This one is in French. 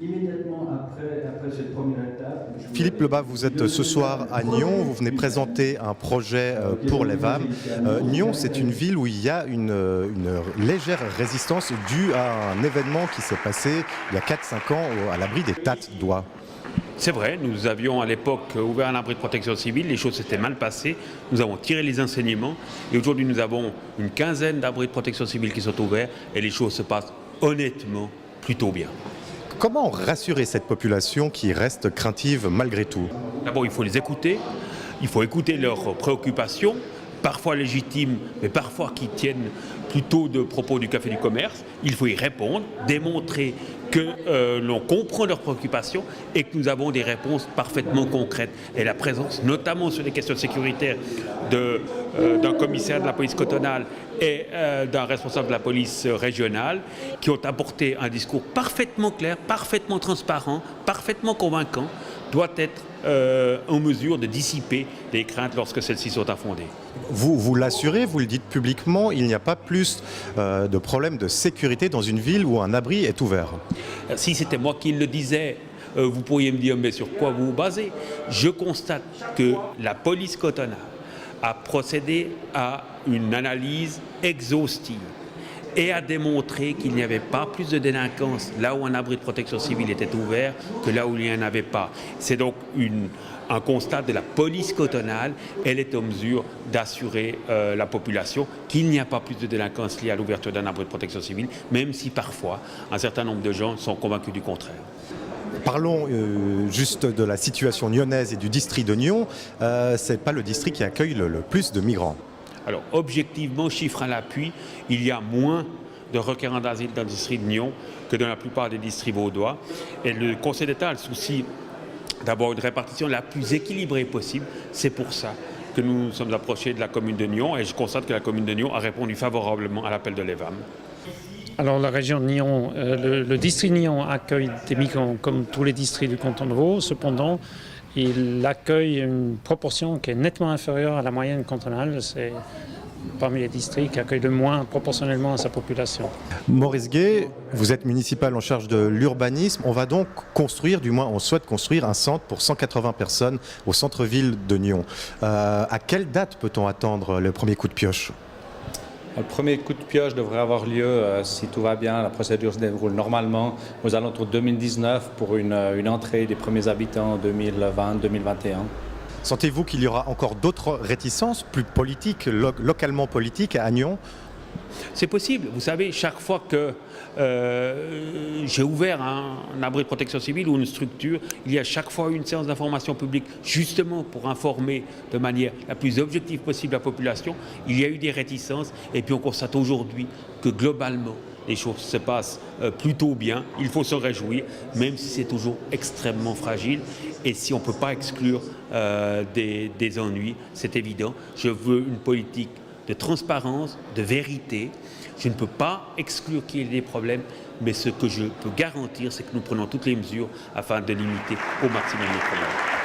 Immédiatement après cette première étape... Philippe Lebas, vous êtes ce soir à Nyons, vous venez présenter un projet pour les VAM. Nyons, c'est une ville où il y a une légère résistance due à un événement qui s'est passé il y a 4-5 ans à l'abri des Tattes d'Oie. C'est vrai, nous avions à l'époque ouvert un abri de protection civile, les choses s'étaient mal passées, nous avons tiré les enseignements et aujourd'hui nous avons une quinzaine d'abris de protection civile qui sont ouverts et les choses se passent honnêtement plutôt bien. Comment rassurer cette population qui reste craintive malgré tout? D'abord, il faut les écouter, il faut écouter leurs préoccupations, parfois légitimes, mais parfois qui tiennent plutôt de propos du café du commerce. Il faut y répondre, démontrer que l'on comprend leurs préoccupations et que nous avons des réponses parfaitement concrètes. Et la présence, notamment sur les questions sécuritaires, d'un commissaire de la police cantonale et d'un responsable de la police régionale, qui ont apporté un discours parfaitement clair, parfaitement transparent, parfaitement convaincant, doit être en mesure de dissiper les craintes lorsque celles-ci sont infondées. Vous l'assurez, vous le dites publiquement, il n'y a pas plus de problèmes de sécurité dans une ville où un abri est ouvert. Si c'était moi qui le disais, vous pourriez me dire mais sur quoi vous vous basez? Je constate que la police cantonale a procédé à une analyse exhaustive et a démontré qu'il n'y avait pas plus de délinquance là où un abri de protection civile était ouvert que là où il n'y en avait pas. C'est donc un constat de la police cantonale. Elle est en mesure d'assurer la population qu'il n'y a pas plus de délinquance liée à l'ouverture d'un abri de protection civile, même si parfois un certain nombre de gens sont convaincus du contraire. Parlons juste de la situation nyonnaise et du district de Nyons. Ce n'est pas le district qui accueille le plus de migrants. Alors, objectivement, chiffre à l'appui, il y a moins de requérants d'asile dans le district de Nyons que dans la plupart des districts vaudois. Et le Conseil d'État a le souci d'avoir une répartition la plus équilibrée possible. C'est pour ça que nous nous sommes approchés de la commune de Nyons et je constate que la commune de Nyons a répondu favorablement à l'appel de l'EVAM. Alors la région de Nyons, le district de Nyons accueille des migrants comme tous les districts du canton de Vaud. Cependant, il accueille une proportion qui est nettement inférieure à la moyenne cantonale. C'est parmi les districts qui accueillent le moins proportionnellement à sa population. Maurice Gay, vous êtes municipal en charge de l'urbanisme. On va donc construire, du moins on souhaite construire un centre pour 180 personnes au centre-ville de Nyons. À quelle date peut-on attendre le premier coup de pioche ? Le premier coup de pioche devrait avoir lieu, si tout va bien, la procédure se déroule normalement aux alentours de 2019 pour une entrée des premiers habitants en 2020-2021. Sentez-vous qu'il y aura encore d'autres réticences, plus politiques, localement politiques à Nyons ? C'est possible. Vous savez, chaque fois que j'ai ouvert un abri de protection civile ou une structure, il y a chaque fois une séance d'information publique, justement pour informer de manière la plus objective possible la population. Il y a eu des réticences et puis on constate aujourd'hui que globalement, les choses se passent plutôt bien. Il faut s'en réjouir, même si c'est toujours extrêmement fragile. Et si on ne peut pas exclure des ennuis, c'est évident. Je veux une politique de transparence, de vérité. Je ne peux pas exclure qu'il y ait des problèmes, mais ce que je peux garantir, c'est que nous prenons toutes les mesures afin de limiter au maximum les problèmes.